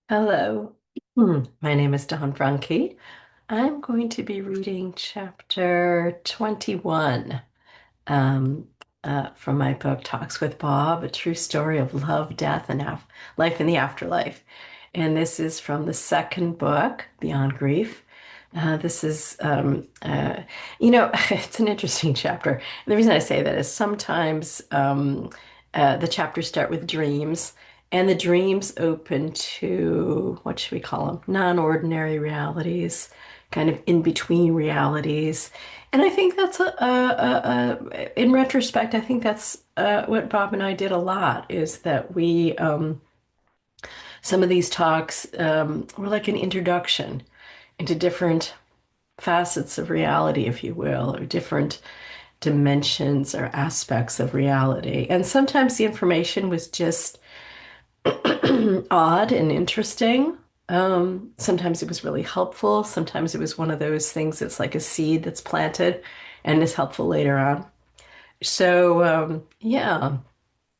Hello. My name is Don Brunke. I'm going to be reading chapter 21 um, from my book Talks with Bob, a true story of love, death, and life in the afterlife. And this is from the second book, Beyond Grief. This is, it's an interesting chapter. And the reason I say that is sometimes the chapters start with dreams, and the dreams open to, what should we call them? Non-ordinary realities, kind of in between realities. And I think that's in retrospect, I think that's what Bob and I did a lot is that some of these talks were like an introduction into different facets of reality, if you will, or different dimensions or aspects of reality. And sometimes the information was just odd and interesting. Sometimes it was really helpful. Sometimes it was one of those things that's like a seed that's planted and is helpful later on. So, yeah,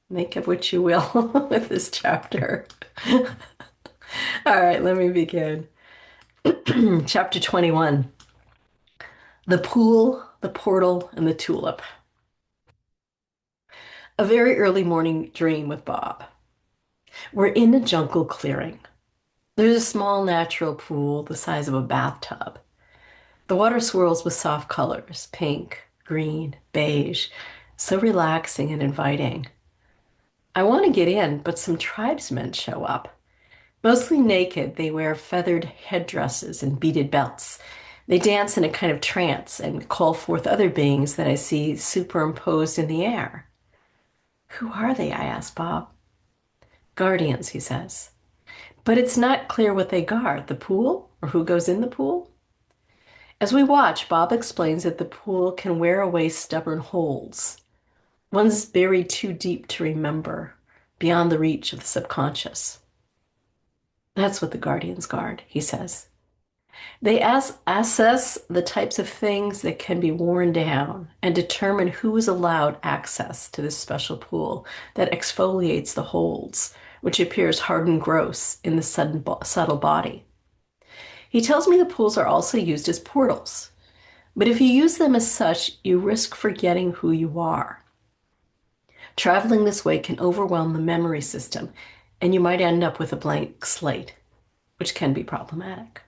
make of what you will with this chapter. All right, let me begin. Chapter 21. The pool, the portal, and the tulip. A very early morning dream with Bob. We're in a jungle clearing. There's a small natural pool the size of a bathtub. The water swirls with soft colors, pink, green, beige, so relaxing and inviting. I want to get in, but some tribesmen show up. Mostly naked, they wear feathered headdresses and beaded belts. They dance in a kind of trance and call forth other beings that I see superimposed in the air. Who are they? I ask Bob. Guardians, he says. But it's not clear what they guard, the pool or who goes in the pool. As we watch, Bob explains that the pool can wear away stubborn holds. One's buried too deep to remember, beyond the reach of the subconscious. That's what the guardians guard, he says. They assess the types of things that can be worn down and determine who is allowed access to this special pool that exfoliates the holds, which appears hard and gross in the subtle body. He tells me the pools are also used as portals, but if you use them as such, you risk forgetting who you are. Traveling this way can overwhelm the memory system, and you might end up with a blank slate, which can be problematic.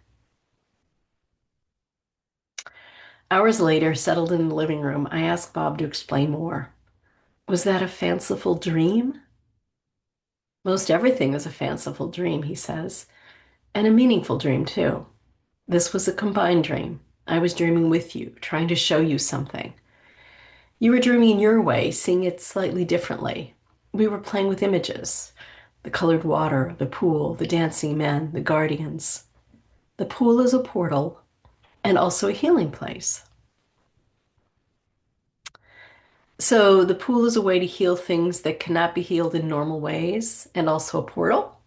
Hours later, settled in the living room, I asked Bob to explain more. Was that a fanciful dream? Most everything is a fanciful dream, he says, and a meaningful dream, too. This was a combined dream. I was dreaming with you, trying to show you something. You were dreaming in your way, seeing it slightly differently. We were playing with images. The colored water, the pool, the dancing men, the guardians. The pool is a portal and also a healing place. So the pool is a way to heal things that cannot be healed in normal ways, and also a portal.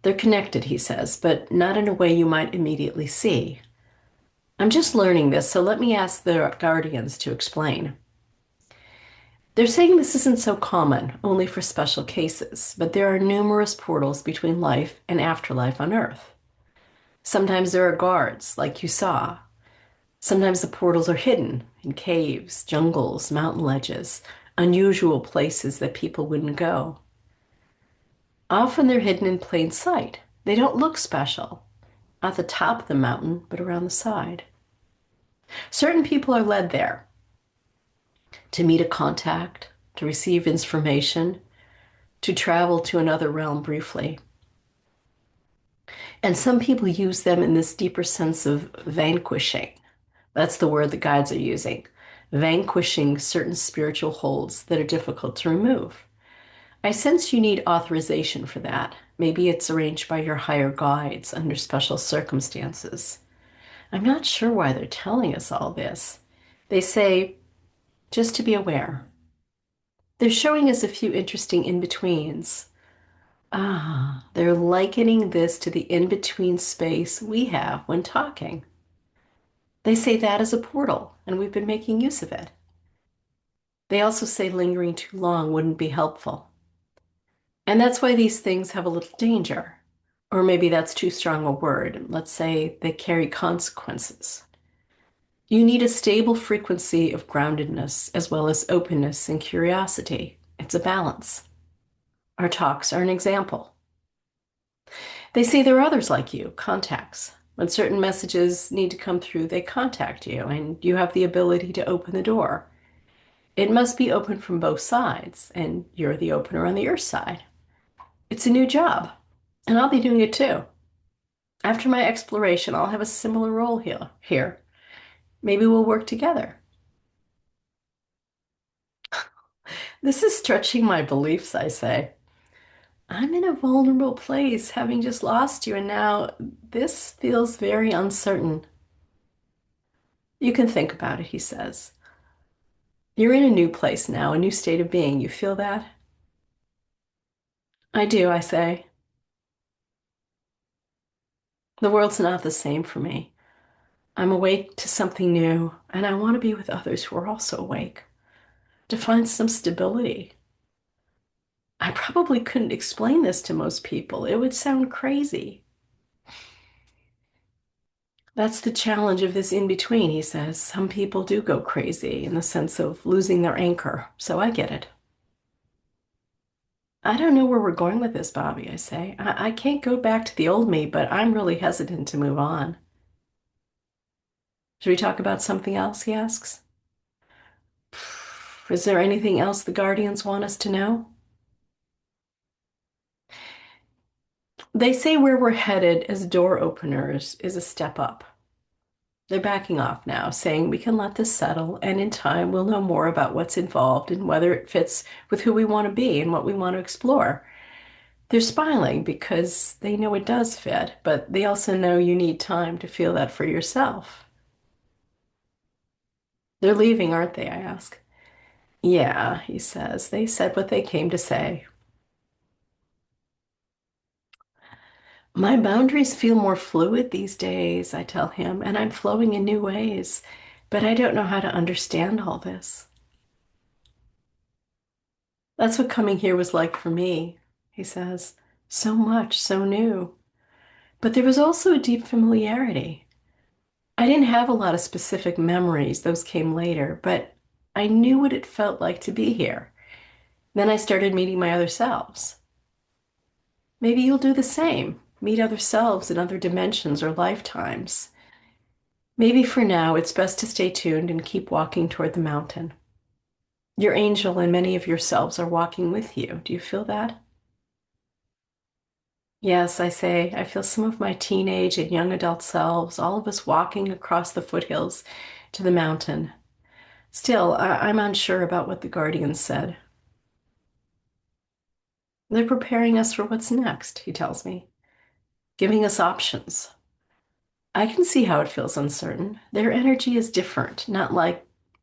They're connected, he says, but not in a way you might immediately see. I'm just learning this, so let me ask the guardians to explain. They're saying this isn't so common, only for special cases, but there are numerous portals between life and afterlife on Earth. Sometimes there are guards, like you saw. Sometimes the portals are hidden in caves, jungles, mountain ledges, unusual places that people wouldn't go. Often they're hidden in plain sight. They don't look special, at the top of the mountain, but around the side. Certain people are led there to meet a contact, to receive information, to travel to another realm briefly. And some people use them in this deeper sense of vanquishing. That's the word the guides are using. Vanquishing certain spiritual holds that are difficult to remove. I sense you need authorization for that. Maybe it's arranged by your higher guides under special circumstances. I'm not sure why they're telling us all this. They say, just to be aware. They're showing us a few interesting in-betweens. Ah, they're likening this to the in-between space we have when talking. They say that is a portal, and we've been making use of it. They also say lingering too long wouldn't be helpful. And that's why these things have a little danger. Or maybe that's too strong a word. Let's say they carry consequences. You need a stable frequency of groundedness as well as openness and curiosity. It's a balance. Our talks are an example. They say there are others like you, contacts. When certain messages need to come through, they contact you, and you have the ability to open the door. It must be open from both sides, and you're the opener on the earth side. It's a new job, and I'll be doing it too. After my exploration, I'll have a similar role here. Maybe we'll work together. This is stretching my beliefs, I say. I'm in a vulnerable place, having just lost you, and now this feels very uncertain. You can think about it, he says. You're in a new place now, a new state of being. You feel that? I do, I say. The world's not the same for me. I'm awake to something new, and I want to be with others who are also awake, to find some stability. I probably couldn't explain this to most people. It would sound crazy. That's the challenge of this in between, he says. Some people do go crazy in the sense of losing their anchor, so I get it. I don't know where we're going with this, Bobby, I say. I can't go back to the old me, but I'm really hesitant to move on. Should we talk about something else, he asks. Is there anything else the Guardians want us to know? They say where we're headed as door openers is a step up. They're backing off now, saying we can let this settle, and in time we'll know more about what's involved and whether it fits with who we want to be and what we want to explore. They're smiling because they know it does fit, but they also know you need time to feel that for yourself. They're leaving, aren't they? I ask. Yeah, he says. They said what they came to say. My boundaries feel more fluid these days, I tell him, and I'm flowing in new ways, but I don't know how to understand all this. That's what coming here was like for me, he says. So much, so new. But there was also a deep familiarity. I didn't have a lot of specific memories, those came later, but I knew what it felt like to be here. Then I started meeting my other selves. Maybe you'll do the same, meet other selves in other dimensions or lifetimes. Maybe for now, it's best to stay tuned and keep walking toward the mountain. Your angel and many of yourselves are walking with you. Do you feel that? Yes, I say, I feel some of my teenage and young adult selves, all of us walking across the foothills to the mountain. Still, I'm unsure about what the Guardians said. They're preparing us for what's next, he tells me, giving us options. I can see how it feels uncertain. Their energy is different, not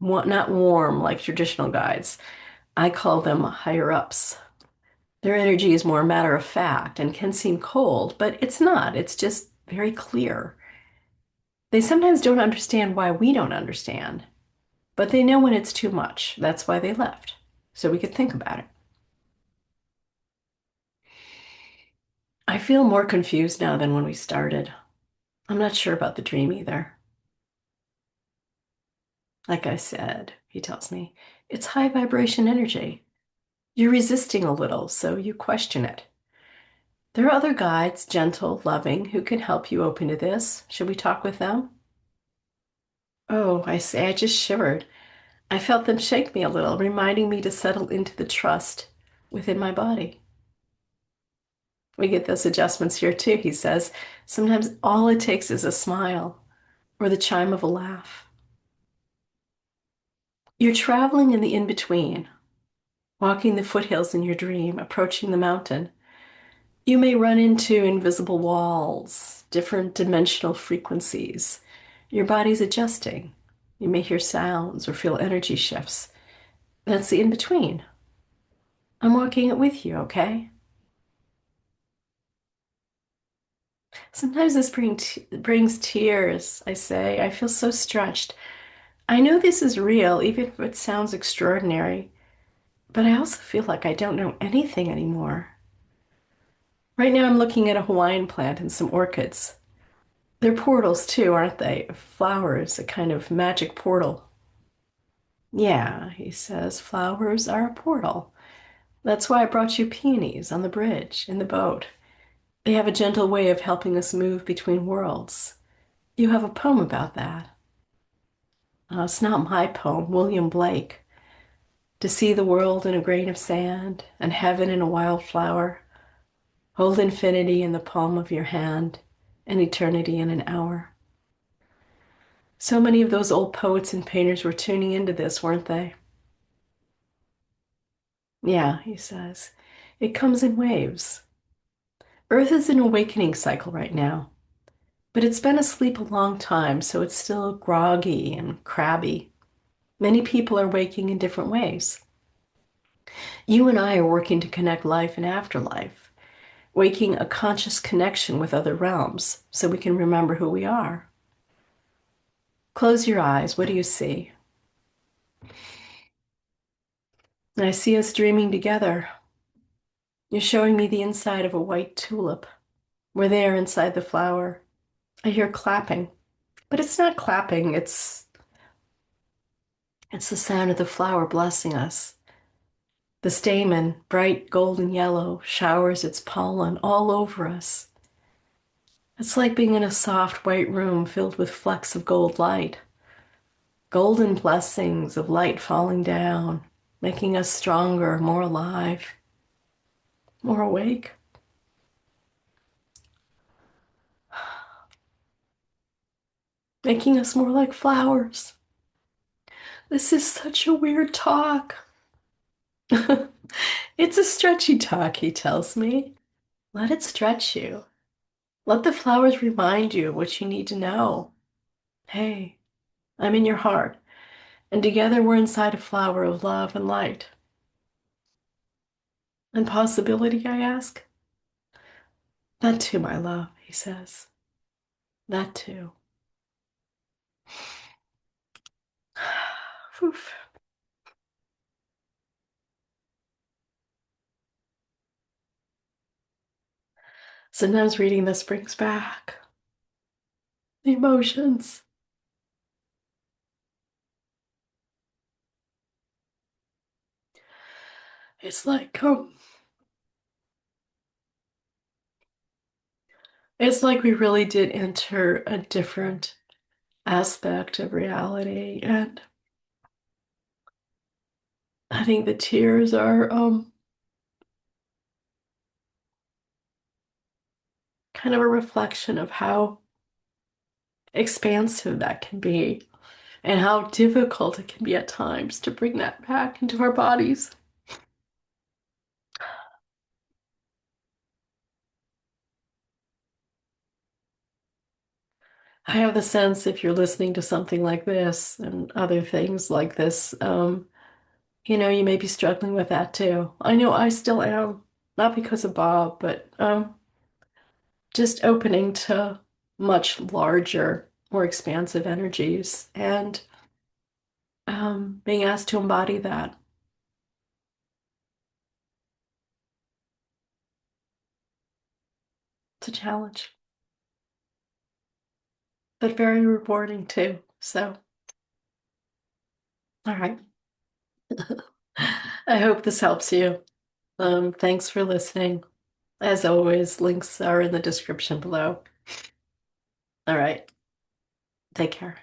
warm like traditional guides. I call them higher ups. Their energy is more matter of fact and can seem cold, but it's not. It's just very clear. They sometimes don't understand why we don't understand, but they know when it's too much. That's why they left, so we could think about it. I feel more confused now than when we started. I'm not sure about the dream either. Like I said, he tells me, it's high vibration energy. You're resisting a little, so you question it. There are other guides, gentle, loving, who can help you open to this. Should we talk with them? Oh, I say, I just shivered. I felt them shake me a little, reminding me to settle into the trust within my body. We get those adjustments here too, he says. Sometimes all it takes is a smile or the chime of a laugh. You're traveling in the in-between, walking the foothills in your dream, approaching the mountain. You may run into invisible walls, different dimensional frequencies. Your body's adjusting. You may hear sounds or feel energy shifts. That's the in-between. I'm walking it with you, okay? Sometimes this brings tears, I say. I feel so stretched. I know this is real, even if it sounds extraordinary, but I also feel like I don't know anything anymore. Right now I'm looking at a Hawaiian plant and some orchids. They're portals too, aren't they? Flowers, a kind of magic portal. Yeah, he says, flowers are a portal. That's why I brought you peonies on the bridge, in the boat. They have a gentle way of helping us move between worlds. You have a poem about that. It's not my poem, William Blake. To see the world in a grain of sand and heaven in a wildflower, hold infinity in the palm of your hand and eternity in an hour. So many of those old poets and painters were tuning into this, weren't they? Yeah, he says. It comes in waves. Earth is in an awakening cycle right now, but it's been asleep a long time, so it's still groggy and crabby. Many people are waking in different ways. You and I are working to connect life and afterlife, waking a conscious connection with other realms so we can remember who we are. Close your eyes. What do you see? I see us dreaming together. You're showing me the inside of a white tulip. We're there inside the flower. I hear clapping, but it's not clapping, it's the sound of the flower blessing us. The stamen, bright golden yellow, showers its pollen all over us. It's like being in a soft white room filled with flecks of gold light, golden blessings of light falling down, making us stronger, more alive, more awake, making us more like flowers. This is such a weird talk. It's a stretchy talk, he tells me. Let it stretch you. Let the flowers remind you of what you need to know. Hey, I'm in your heart, and together we're inside a flower of love and light. And possibility, I ask? That too, my love, he says. That too. Oof. Sometimes reading this brings back the emotions. It's like it's like we really did enter a different aspect of reality, and I think the tears are kind of a reflection of how expansive that can be and how difficult it can be at times to bring that back into our bodies. I have the sense if you're listening to something like this and other things like this, you may be struggling with that too. I know I still am, not because of Bob, but just opening to much larger, more expansive energies and being asked to embody that. It's a challenge, but very rewarding too. So, all right. I hope this helps you. Thanks for listening. As always, links are in the description below. All right. Take care.